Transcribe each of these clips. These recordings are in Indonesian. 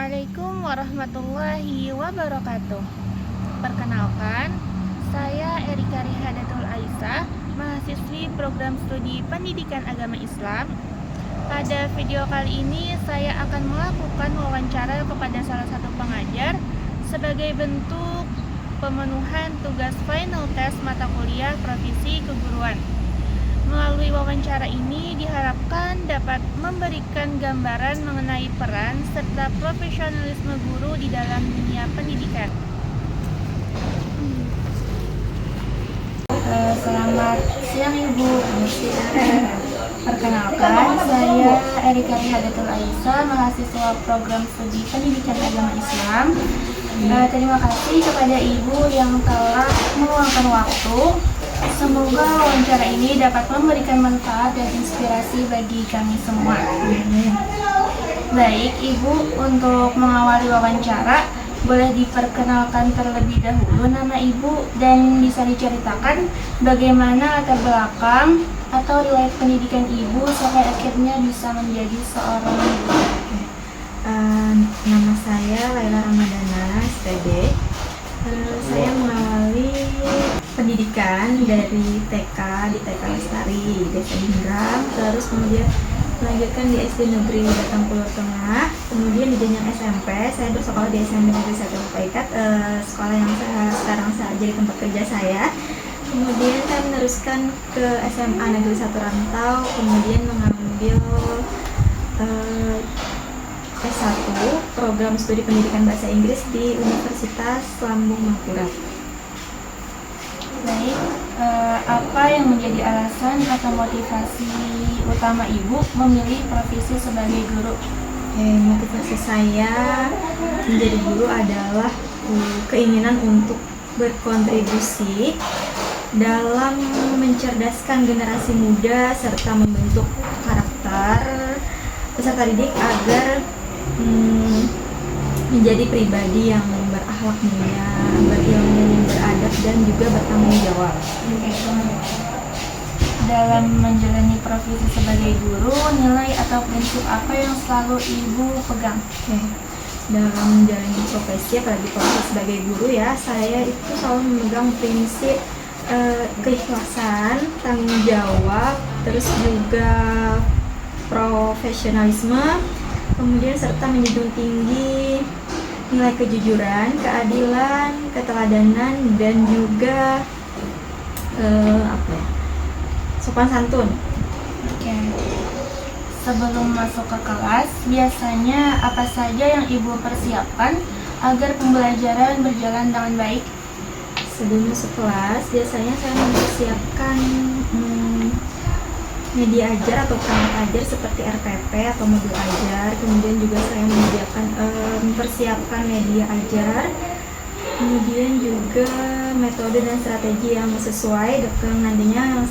Assalamualaikum warahmatullahi wabarakatuh. Perkenalkan, saya Erika Rihadatul Aisyah, mahasiswi program studi Pendidikan Agama Islam. Pada video kali ini saya akan melakukan wawancara kepada salah satu pengajar sebagai bentuk pemenuhan tugas final test mata kuliah Profesi Keguruan. Melalui wawancara ini diharapkan dapat memberikan gambaran mengenai peran serta profesionalisme guru di dalam dunia pendidikan. Selamat siang Ibu. Perkenalkan, saya Erika Rihadatul Aisyah, mahasiswa program studi Pendidikan Agama Islam. Terima kasih kepada Ibu yang telah meluangkan waktu. Semoga wawancara ini dapat memberikan manfaat dan inspirasi bagi kami semua. Baik, Ibu, untuk mengawali wawancara, boleh diperkenalkan terlebih dahulu nama Ibu dan bisa diceritakan bagaimana latar belakang atau riwayat pendidikan Ibu sampai akhirnya bisa menjadi seorang guru. Nama saya Laila Ramadana, SPB. Saya mengawali pendidikan dari TK di TK Lestari, Desa Dingrang, terus kemudian melanjutkan di SD Negeri Batang Pulau Tengah, kemudian di jenjang SMP saya bersekolah di SMP Negeri 1 Paikat, sekolah yang sekarang jadi tempat kerja saya. Kemudian saya meneruskan ke SMA Negeri 1 Rantau, kemudian mengambil S1 program studi pendidikan bahasa Inggris di Universitas Lambung Mangkurat. Baik, apa yang menjadi alasan atau motivasi utama Ibu memilih profesi sebagai guru? Motivasi saya menjadi guru adalah keinginan untuk berkontribusi dalam mencerdaskan generasi muda serta membentuk karakter peserta didik agar menjadi pribadi yang berakhlak mulia, berilmu, beradab, dan juga bertanggung jawab. Dalam menjalani profesi sebagai guru, nilai atau prinsip apa yang selalu Ibu pegang? Dalam menjalani profesi, apalagi profesi sebagai guru ya, saya itu selalu memegang prinsip keikhlasan, tanggung jawab, terus juga profesionalisme, kemudian serta menjunjung tinggi nilai kejujuran, keadilan, keteladanan, dan juga sopan santun. Oke. Sebelum masuk ke kelas, biasanya apa saja yang Ibu persiapkan agar pembelajaran berjalan dengan baik? Sebelum masuk kelas, biasanya saya mempersiapkan media ajar atau perangkat ajar seperti RPP atau modul ajar. Kemudian juga saya mempersiapkan media ajar, kemudian juga metode dan strategi yang sesuai dengan nantinya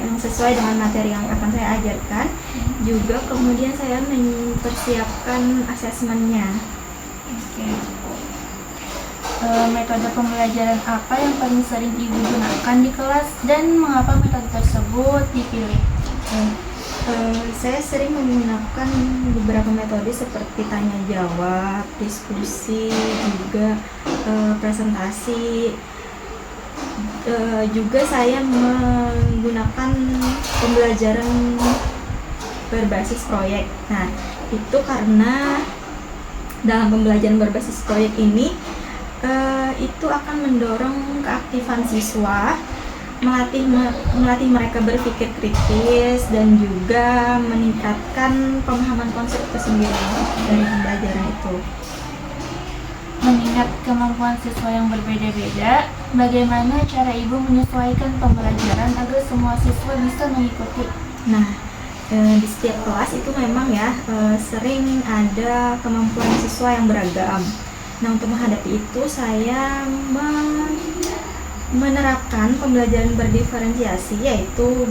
yang sesuai dengan materi yang akan saya ajarkan. Juga kemudian saya mempersiapkan asesmennya. Metode pembelajaran apa yang paling sering Ibu gunakan di kelas dan mengapa metode tersebut dipilih? Saya sering menggunakan beberapa metode seperti tanya jawab, diskusi, juga presentasi. Juga saya menggunakan pembelajaran berbasis proyek. Nah, itu karena dalam pembelajaran berbasis proyek ini itu akan mendorong keaktifan siswa, melatih mereka berpikir kritis, dan juga meningkatkan pemahaman konsep tersendiri dari pembelajaran itu. Mengingat kemampuan siswa yang berbeda-beda, bagaimana cara Ibu menyesuaikan pembelajaran agar semua siswa bisa mengikuti? Nah, di setiap kelas itu memang ya sering ada kemampuan siswa yang beragam. Nah, untuk menghadapi itu saya menerapkan pembelajaran berdiferensiasi, yaitu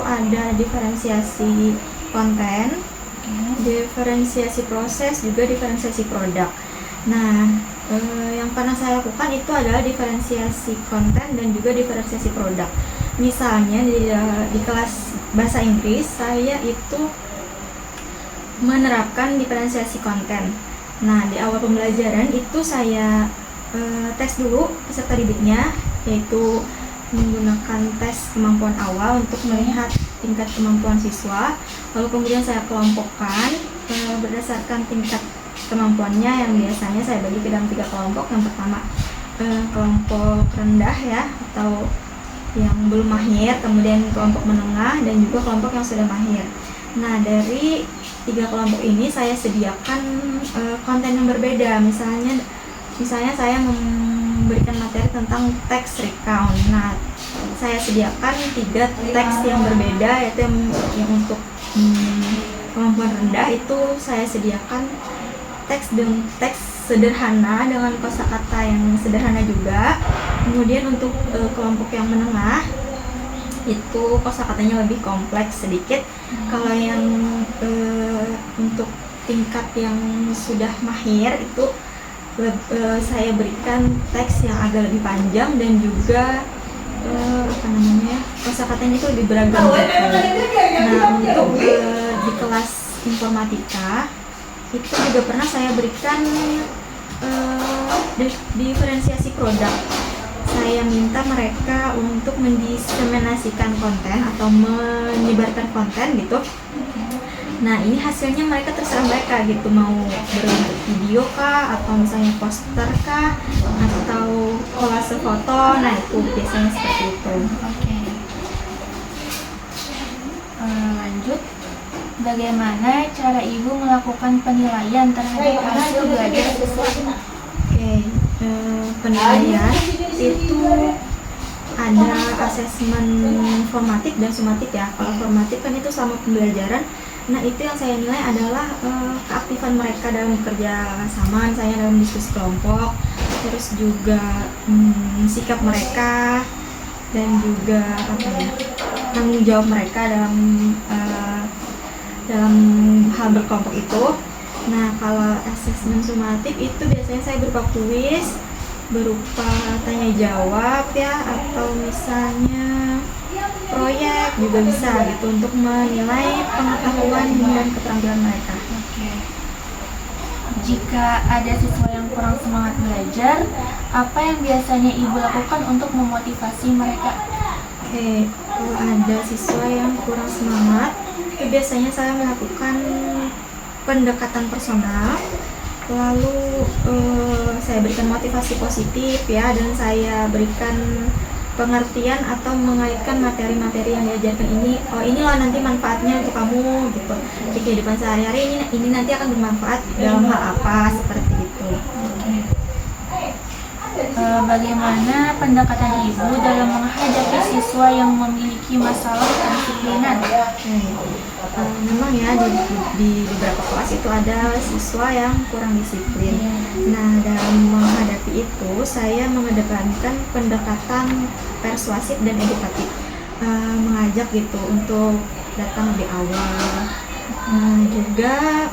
ada diferensiasi konten, diferensiasi proses, juga diferensiasi produk. Nah, yang pernah saya lakukan itu adalah diferensiasi konten dan juga diferensiasi produk. Misalnya di kelas bahasa Inggris saya itu menerapkan diferensiasi konten. Nah, di awal pembelajaran itu saya tes dulu peserta didiknya, yaitu menggunakan tes kemampuan awal untuk melihat tingkat kemampuan siswa. Lalu kemudian saya kelompokkan berdasarkan tingkat kemampuannya, yang biasanya saya bagi ke dalam 3 kelompok. Yang pertama kelompok rendah ya, atau yang belum mahir, kemudian kelompok menengah, dan juga kelompok yang sudah mahir. Nah, dari 3 kelompok ini saya sediakan konten yang berbeda. Misalnya saya memberikan materi tentang teks recount. Nah, saya sediakan 3 teks yang berbeda, yaitu yang untuk kemampuan rendah itu saya sediakan teks sederhana dengan kosakata yang sederhana juga. Kemudian untuk kelompok yang menengah itu kosakatanya lebih kompleks sedikit. Kalau yang untuk tingkat yang sudah mahir itu saya berikan teks yang agak lebih panjang dan juga kosakatanya itu lebih beragam. Nah, untuk di kelas informatika itu juga pernah saya berikan diferensiasi produk. Saya minta mereka untuk mendiseminasikan konten atau menyebarkan konten gitu. Nah, ini hasilnya mereka terserah mereka gitu, mau berbentuk video kah, atau misalnya poster kah, atau kolase foto. Nah, itu biasanya seperti itu. Oke. Lanjut. Bagaimana cara ibu melakukan penilaian terhadap hasil belajar siswa? Oke, penilaian itu ada asesmen formatif dan sumatif ya. Kalau formatif kan itu selama pembelajaran. Nah, itu yang saya nilai adalah keaktifan mereka dalam bekerja sama, misalnya dalam diskusi kelompok, terus juga sikap mereka, dan juga tanggung jawab mereka dalam hal berkelompok itu. Nah, kalau asesmen sumatif itu biasanya saya berupa kuis, berupa tanya jawab ya, atau misalnya proyek juga bisa gitu, untuk menilai pengetahuan dan keterampilan mereka. Oke. Jika ada siswa yang kurang semangat belajar, apa yang biasanya ibu lakukan untuk memotivasi mereka? Oke, kalau ada siswa yang kurang semangat, biasanya saya melakukan pendekatan personal, lalu saya berikan motivasi positif ya, dan saya berikan pengertian atau mengaitkan materi-materi yang diajarkan ini. Oh, ini loh nanti manfaatnya untuk kamu gitu. Di kehidupan sehari-hari ini nanti akan bermanfaat dalam hal apa, seperti itu. Bagaimana pendekatan ibu dalam menghadapi siswa yang memiliki masalah kedisiplinan? Memang ya di beberapa kelas itu ada siswa yang kurang disiplin. Nah, dalam menghadapi itu saya mengedepankan pendekatan persuasif dan edukatif, mengajak gitu untuk datang lebih awal, juga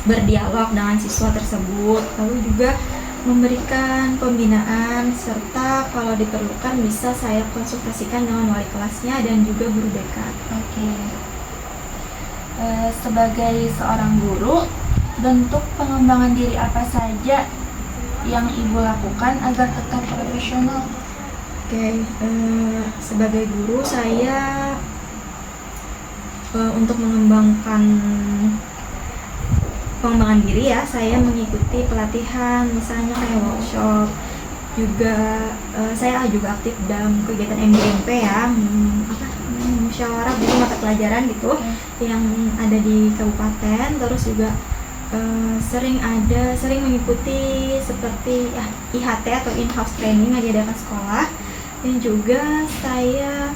berdialog dengan siswa tersebut, lalu juga memberikan pembinaan, serta kalau diperlukan bisa saya konsultasikan dengan wali kelasnya dan juga guru BK. Oke. Sebagai seorang guru, bentuk pengembangan diri apa saja yang ibu lakukan agar tetap profesional? Oke, sebagai guru saya untuk mengembangkan pengembangan diri ya, saya mengikuti pelatihan, misalnya kayak workshop, juga saya juga aktif dalam kegiatan MGMP ya, musyawarah jadi mata pelajaran gitu yang ada di kabupaten. Terus juga sering mengikuti seperti IHT atau in-house training yang diadakan sekolah, dan juga saya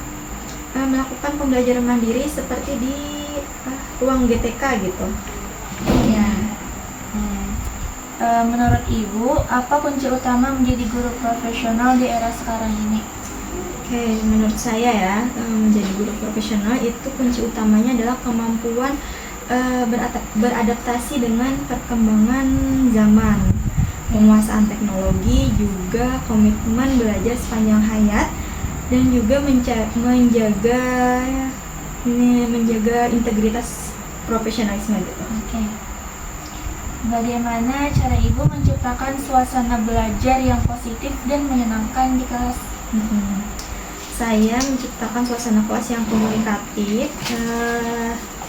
melakukan pembelajaran mandiri seperti di ruang GTK gitu. Ya. Menurut ibu, apa kunci utama menjadi guru profesional di era sekarang ini? Oke, menurut saya ya, menjadi guru profesional itu kunci utamanya adalah kemampuan beradaptasi dengan perkembangan zaman, penguasaan teknologi, juga komitmen belajar sepanjang hayat, dan juga menjaga integritas profesionalisme gitu. Oke. Bagaimana cara Ibu menciptakan suasana belajar yang positif dan menyenangkan di kelas? Saya menciptakan suasana kelas yang komunikatif.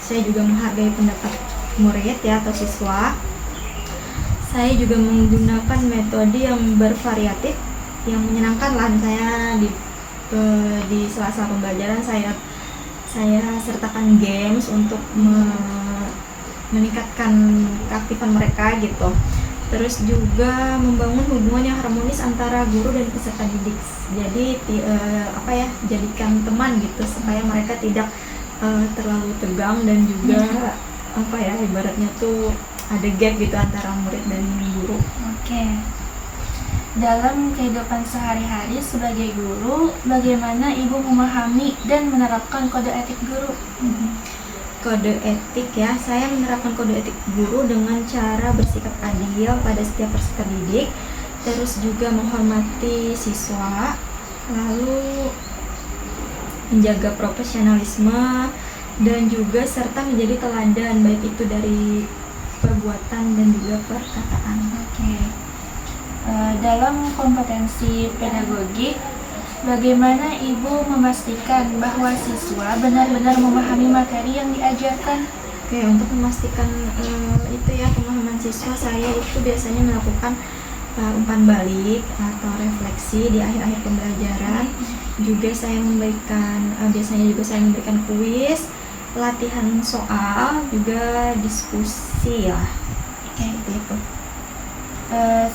Saya juga menghargai pendapat murid ya atau siswa. Saya juga menggunakan metode yang bervariatif, yang menyenangkan lah. Saya di sela-sela pembelajaran saya sertakan games untuk meningkatkan keaktifan mereka gitu. Terus juga membangun hubungan yang harmonis antara guru dan peserta didik. Jadi jadikan teman gitu supaya mereka tidak terlalu tegang dan juga ibaratnya tuh ada gap gitu antara murid dan guru. Oke. Dalam kehidupan sehari-hari sebagai guru, bagaimana Ibu memahami dan menerapkan kode etik guru? Kode etik ya, saya menerapkan kode etik guru dengan cara bersikap adil pada setiap peserta didik, terus juga menghormati siswa, lalu menjaga profesionalisme dan juga serta menjadi teladan baik itu dari perbuatan dan juga perkataan. Oke. Dalam kompetensi pedagogik, bagaimana Ibu memastikan bahwa siswa benar-benar memahami materi yang diajarkan? Oke, untuk memastikan pemahaman siswa, saya itu biasanya melakukan umpan balik atau refleksi di akhir-akhir pembelajaran. Juga saya biasanya memberikan kuis, latihan soal, juga diskusi ya. Seperti itu.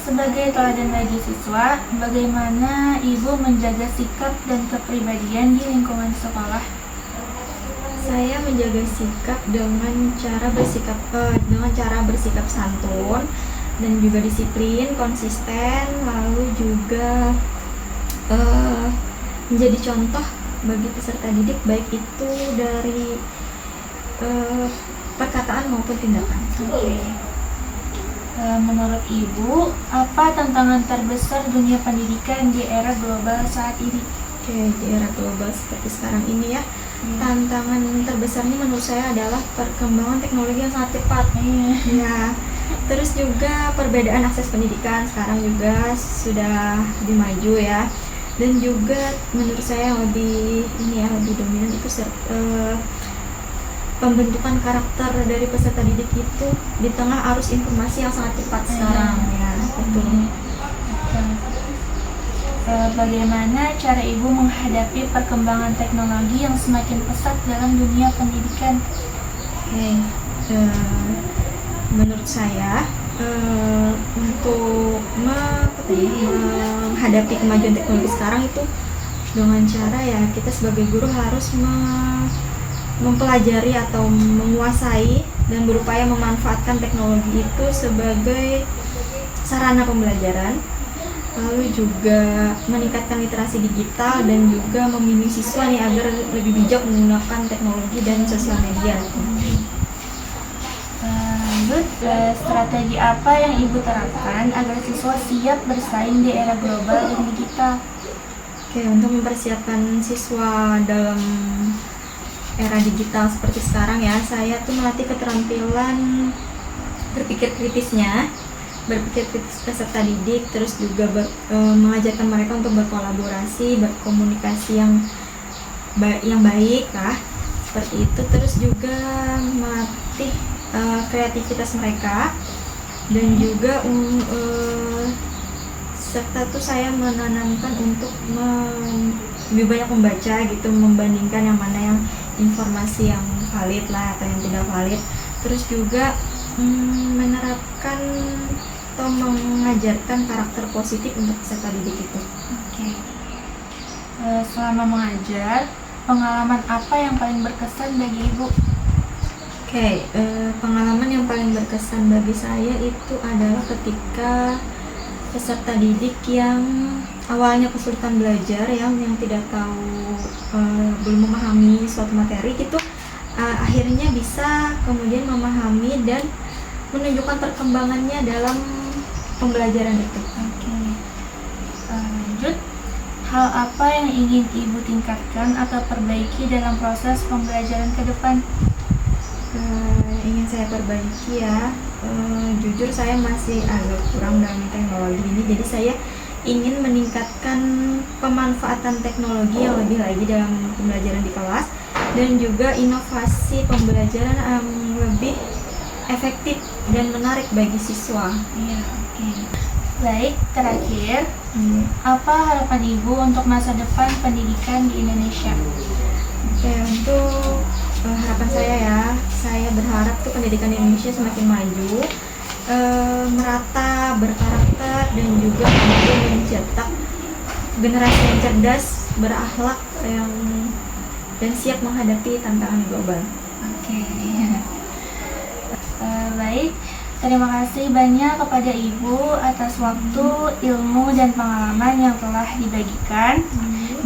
Sebagai teladan bagi siswa, bagaimana Ibu menjaga sikap dan kepribadian di lingkungan sekolah? Saya menjaga sikap dengan cara bersikap santun dan juga disiplin, konsisten, lalu juga menjadi contoh bagi peserta didik baik itu dari perkataan maupun tindakan. Oke. Menurut Ibu, apa tantangan terbesar dunia pendidikan di era global saat ini? Oke, di era global seperti sekarang ini ya, tantangan terbesarnya menurut saya adalah perkembangan teknologi yang sangat cepat. Ya, terus juga perbedaan akses pendidikan sekarang juga sudah lebih maju ya, dan juga menurut saya lebih dominan itu pembentukan karakter dari peserta didik itu di tengah arus informasi yang sangat cepat sekarang ya. Betul. Bagaimana cara Ibu menghadapi perkembangan teknologi yang semakin pesat dalam dunia pendidikan? Menurut saya untuk menghadapi kemajuan teknologi sekarang itu dengan cara ya kita sebagai guru harus mempelajari atau menguasai dan berupaya memanfaatkan teknologi itu sebagai sarana pembelajaran, lalu juga meningkatkan literasi digital dan juga membimbing siswa nih agar lebih bijak menggunakan teknologi dan sosial media. Lanjut, strategi apa yang Ibu terapkan agar siswa siap bersaing di era global dan digital? Oke, untuk mempersiapkan siswa dalam era digital seperti sekarang ya, saya tuh melatih keterampilan berpikir kritis peserta didik, terus juga mengajarkan mereka untuk berkolaborasi, berkomunikasi yang baik lah, seperti itu. Terus juga melatih kreativitas mereka dan juga serta tuh saya menanamkan untuk lebih banyak membaca gitu, membandingkan yang mana yang informasi yang valid lah atau yang tidak valid. Terus juga menerapkan atau mengajarkan karakter positif untuk peserta didik itu. Oke. Selama mengajar, pengalaman apa yang paling berkesan bagi Ibu? Oke, pengalaman yang paling berkesan bagi saya itu adalah ketika peserta didik yang awalnya kesulitan belajar, yang tidak tahu, belum memahami suatu materi gitu, akhirnya bisa kemudian memahami dan menunjukkan perkembangannya dalam pembelajaran itu. Oke. Lanjut, hal apa yang ingin Ibu tingkatkan atau perbaiki dalam proses pembelajaran ke depan? ingin saya perbaiki ya, jujur saya masih agak kurang dalam teknologi ini, jadi saya ingin meningkatkan pemanfaatan teknologi yang lebih lagi dalam pembelajaran di kelas, dan juga inovasi pembelajaran yang lebih efektif dan menarik bagi siswa. Iya, oke. Baik, terakhir, apa harapan Ibu untuk masa depan pendidikan di Indonesia? Oke, untuk harapan saya berharap tuh pendidikan di Indonesia semakin maju, merata, berkarakter, dan juga mampu mencetak generasi yang cerdas, berakhlak, dan siap menghadapi tantangan global. Oke. Baik, terima kasih banyak kepada Ibu atas waktu, ilmu, dan pengalaman yang telah dibagikan.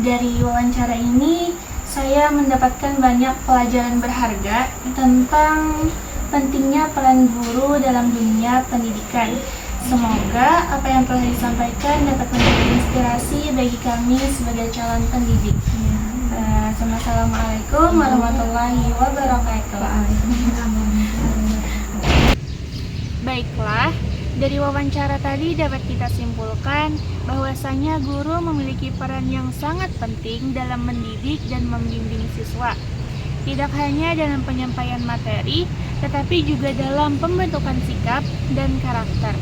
Dari wawancara ini, saya mendapatkan banyak pelajaran berharga tentang pentingnya peran guru dalam dunia pendidikan. Semoga apa yang telah disampaikan dapat menjadi inspirasi bagi kami sebagai calon pendidik. Assalamualaikum warahmatullahi wabarakatuh. Baiklah, dari wawancara tadi dapat kita simpulkan bahwasanya guru memiliki peran yang sangat penting dalam mendidik dan membimbing siswa. Tidak hanya dalam penyampaian materi, tetapi juga dalam pembentukan sikap dan karakter.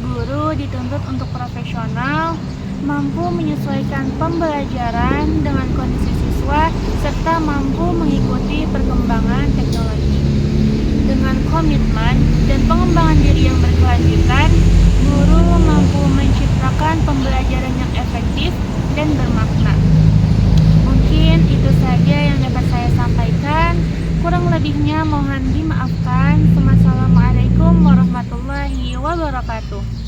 Guru dituntut untuk profesional, mampu menyesuaikan pembelajaran dengan kondisi siswa, serta mampu mengikuti perkembangan teknologi. Dengan komitmen dan pengembangan diri yang berkelanjutan, guru mampu menciptakan pembelajaran yang efektif dan bermakna. Mungkin itu saja yang dapat saya sampaikan. Kurang lebihnya mohon dimaafkan. Wassalamualaikum warahmatullahi wabarakatuh.